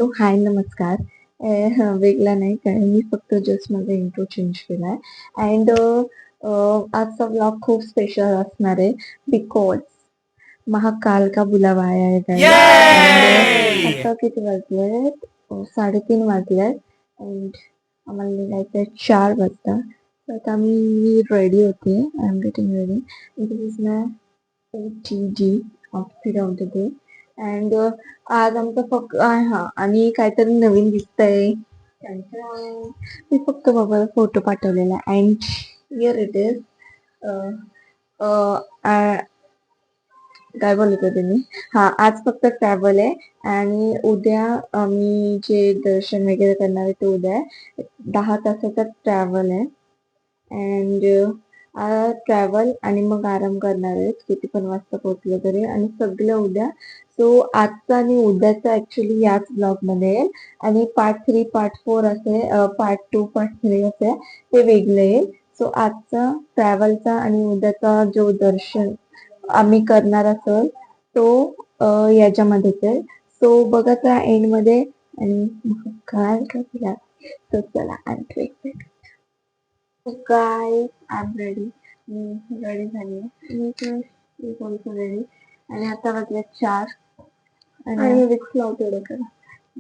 Hello hi नमस्कार. वेगळा नाही कारण मी फक्त जस्ट माझा इंट्रो चेंज केलाय अँड आजचा ब्लॉग खूप स्पेशल असणार आहे बिकॉज महाकाल का बुलावा आया है guys. And, आता किती वाजले 3:30 वाजलेत अँड आम्हाला निघायचं 4 वाजता. तर आता मी रेडी होते. I am getting ready. This is my OTD outfit of the day and आज आमचं फक्त आणि काहीतरी नवीन दिसतंय. मी फक्त बाबाला फोटो पाठवलेला अँड हिअर इट इज. काय बोलत होते मी? आज फक्त ट्रॅव्हल आहे आणि उद्या आम्ही जे दर्शन वगैरे करणार आहे ते उद्या आहे. 10 तासाचा ट्रॅव्हल आहे अँड ट्रॅव्हल आणि मग आराम करणार आहेत किती पण वाजता पोहोचलं तरी आणि सगळं उद्या. सो आजचा आणि उद्याचा ऍक्च्युली याच ब्लॉग मध्ये येईल आणि पार्ट 3 पार्ट 4 असे पार्ट 2 पार्ट 3 असे ते वेगळे येईल. सो आजचा ट्रॅव्हलचा आणि उद्याचा जो दर्शन आम्ही करणार असेल तो याच्यामध्येच आहे. सो बघत राहा एंड मध्ये आणि काय करूया. तर चला I guys I am ready. Me ready झाली मी ऑल्सो रेडी आणि आता वाजले 4 आणि रिक्स लावते एवढं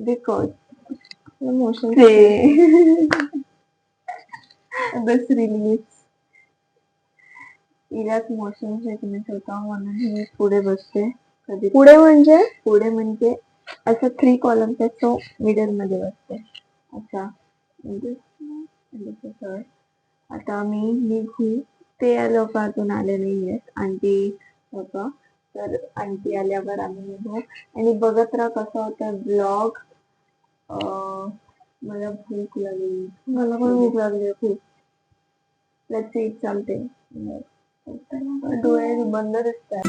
बिकॉज मोशन बस रिलीज तिलाच मोशन सिकनेस होता म्हणून मी पुढे बसते. कधी पुढे म्हणजे असं 3 कॉलम्स आहेत सो मिडल मध्ये बसते. अच्छा आता मी निघू. ते लोक अजून आले नाही आहेत आंटी लोक. तर आंटी आल्यावर आम्ही निघू आणि बघत राहा कसा होता ब्लॉग. मला भूक लागली. मला पण भूक लागली खूप. Let's eat something. डोळे बंद दिसतात.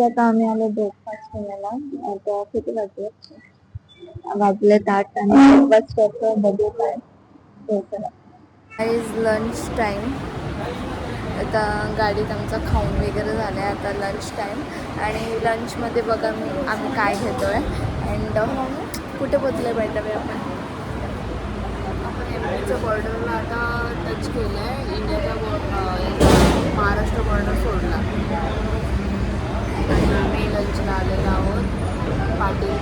आता आम्ही आलो ब्रेकफास्ट करायला. आता किती वाजले 8 आणि ब्रेकफास्ट करतो. बघू काय इज लंच टाइम. आता गाडीत आमचा खाऊन वगैरे झालं आहे. आता लंच टाइम आणि लंचमध्ये बघा आम्ही काय घेतोय अँड कुठे पोचले पाहिजे आपण एमपीच्या बॉर्डरला आता टच केलं आहे. इंडियाचा महाराष्ट्र बॉर्डर सोडला आणि आम्ही लंचला आलेलो आहोत पाटील.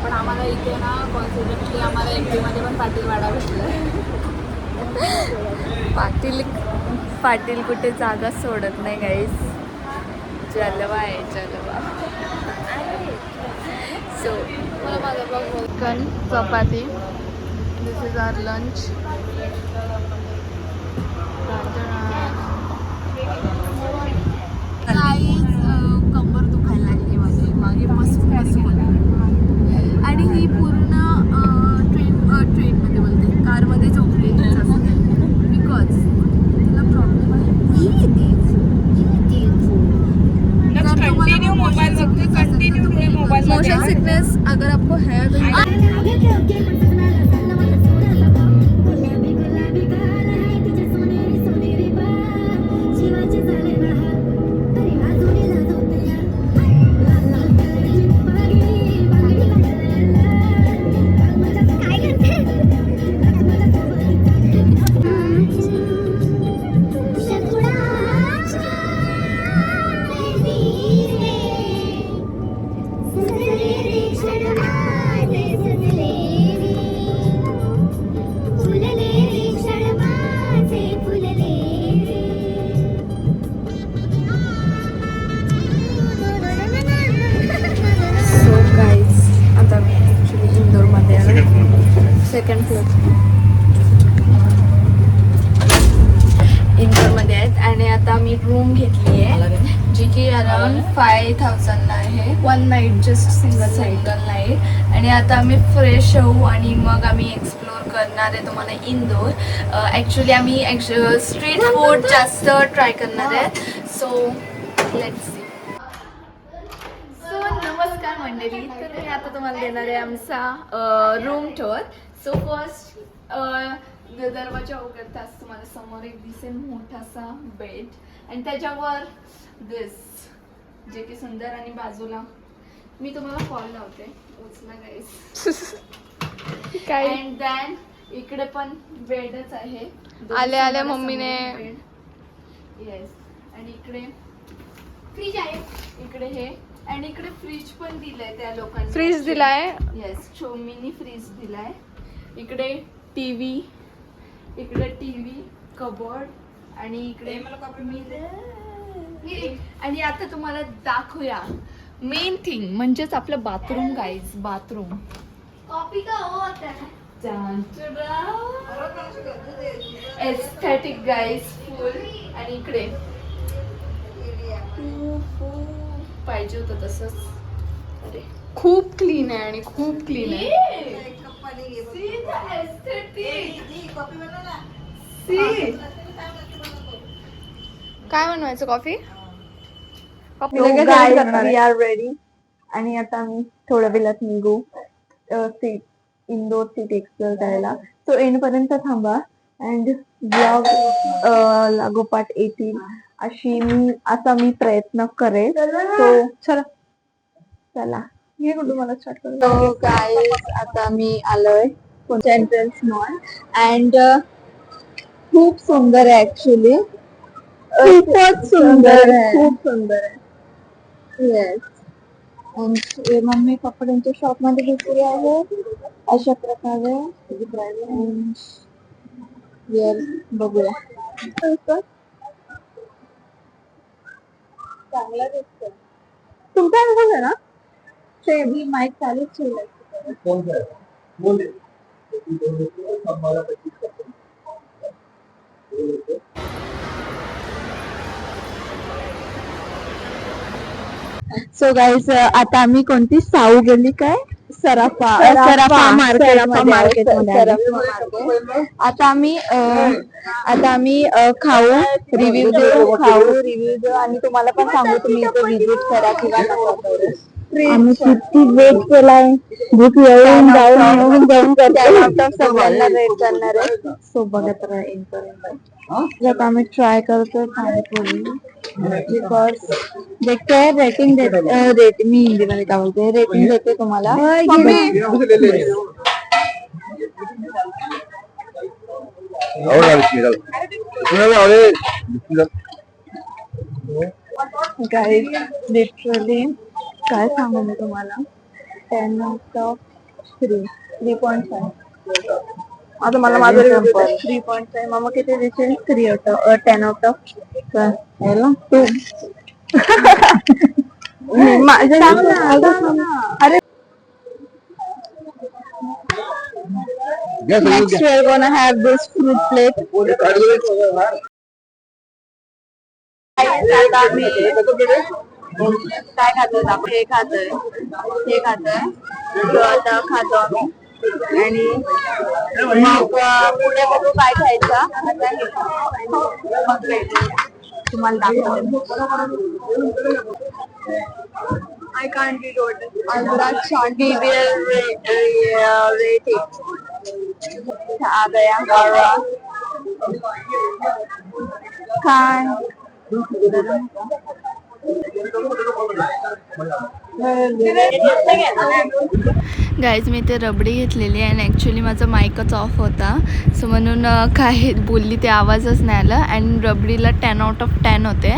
पण आम्हाला इथे ना कॉन्सिडंटली आम्हाला एमपीमध्ये पण पाटील वाडा भेटलं. पाटील कुठे जागा सोडत नाही गाईस. जलवा आहे जलवा. सो मला माझा chicken chapati. This is our lunch. कंबर दुखायला लागली माझी मागे बसून आणि ही पूर्ण ट्रेनमध्ये बोलते कारमध्ये झोपलेलीच असते बिकॉज तिला प्रॉब्लेम आहे. मोशन सिकनेस अगर आपको है सेकंड फ्लोर इंदोरमध्ये आहेत आणि आता मी रूम घेतली आहे जी की अराउंड 5,000 आहे. 1 नाईट जस्ट सिंगल नाईट. आणि आता आम्ही फ्रेश होऊ आणि मग आम्ही एक्सप्लोर करणार आहे तुम्हाला इंदोर. ॲक्च्युली आम्ही स्ट्रीट फूड जास्त ट्राय करणार आहे. So let's see. सो नमस्कार मंडळी, तर मी आता तुम्हाला देणार आहे आमचा रूम टूर. सो फर्स्ट दरवाजा उघडताच तुम्हाला समोर एक दिसेल मोठासा बेड आणि त्याच्यावर दिस जे की सुंदर आणि बाजूला मी तुम्हाला कॉल लावते उचला गाईस. काय अँड देन इकडे पण बेडच आहे. आल्या मम्मीने येस. आणि इकडे फ्रीज आहे, इकडे हे आणि इकडे फ्रीज पण दिलाय त्या लोकांनी. फ्रीज दिलाय. येस, मिनी फ्रीज दिलाय. इकडे टीव्ही, इकडे टीव्ही, कबोर्ड आणि इकडे आणि आता तुम्हाला दाखवूया मेन थिंग म्हणजेच आपलं bathroom guys. Bathroom aesthetic guys फुल. आणि इकडे पाहिजे होतं तसंच. अरे खूप क्लीन आहे आणि खूप क्लीन आहे. काय बनवायचं? Coffee we are ready. आणि आता आम्ही थोड्या वेळात निघू इंदोर सिटी एक्सप्लोर करायला. सो एंड पर्यंत थांबा अँड ब्लॉग लागोपाठ येतील असा मी प्रयत्न करेल. सो चला हे मला स्टार्ट करू. गाईज आता मी आलोय कोणत्या एंट्रन्स मॉल अँड खूप सुंदर आहे ऍक्च्युली. खूपच सुंदर आहे, खूप सुंदर आहे. येस. मम्मी कपड्यांच्या शॉप मध्ये घेतली आहे अशा प्रकारे. बघूया चांगला दिसतोय. तुमचा अनुभव आहे ना ते मी माईक चालूच ठेवलाय. सो गाईज आता आम्ही कोणती साऊ गल्ली काय सराफा मार्केट मध्ये आता आम्ही खाऊ रिव्ह्यू देऊ आणि तुम्हाला पण सांगू तुम्ही इथे विजिट करा किंवा नका करू. आम्ही किती वेट केलाय. भूक येऊन जाऊन सगळ्यांना रेट करणार आहे. सो बघत राहा इंटरनेट. आम्ही ट्राय करतो पाणीपुरी बिकॉज देखते रेटिंग मी हिंदीमध्ये काय बोलते रेटिंग देते तुम्हाला. लिटरली काय सांगू मी तुम्हाला 10/3.5. आता मला माझं 3.5. मग किती दिसेल 10/10 2. अरे next we are gonna have this fruit plate. काय खातोय आपण? हे खातोय आता खातो आम्ही. आणि मग पुढे बघू काय खायचं. तुम्हाला दाखवते. I can't read what it is. We will rate it. आ गया खान. गाईज मी ते रबडी घेतलेली आणि ॲक्च्युली माझा माईकच ऑफ होता. सो म्हणून काय बोलली ते आवाजच नाही आला. अँड रबडीला 10/10 होते.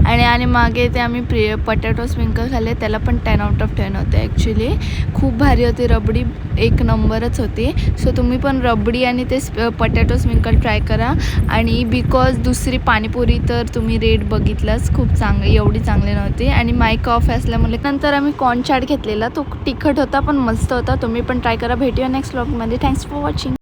आणि मागे ते आम्ही पटॅटो स्प्रिंकल खाल्ले त्याला पण 10/10 होते. ॲक्च्युली खूप भारी होती रबडी, एक नंबरच होती. सो तुम्ही पण रबडी आणि ते पटॅटो स्प्रिंकल ट्राय करा. आणि बिकॉज दुसरी पाणीपुरी तर तुम्ही रेट बघितलाच, खूप एवढी चांगली नव्हती. आणि माईक ऑफ असल्यामुळे नंतर आम्ही कॉर्न चाट घेतलेला, तो तिखट होता पण मस्त होता. तुम्ही पण ट्राय करा. भेटूया नेक्स्ट व्लॉगमध्ये. Thanks for watching.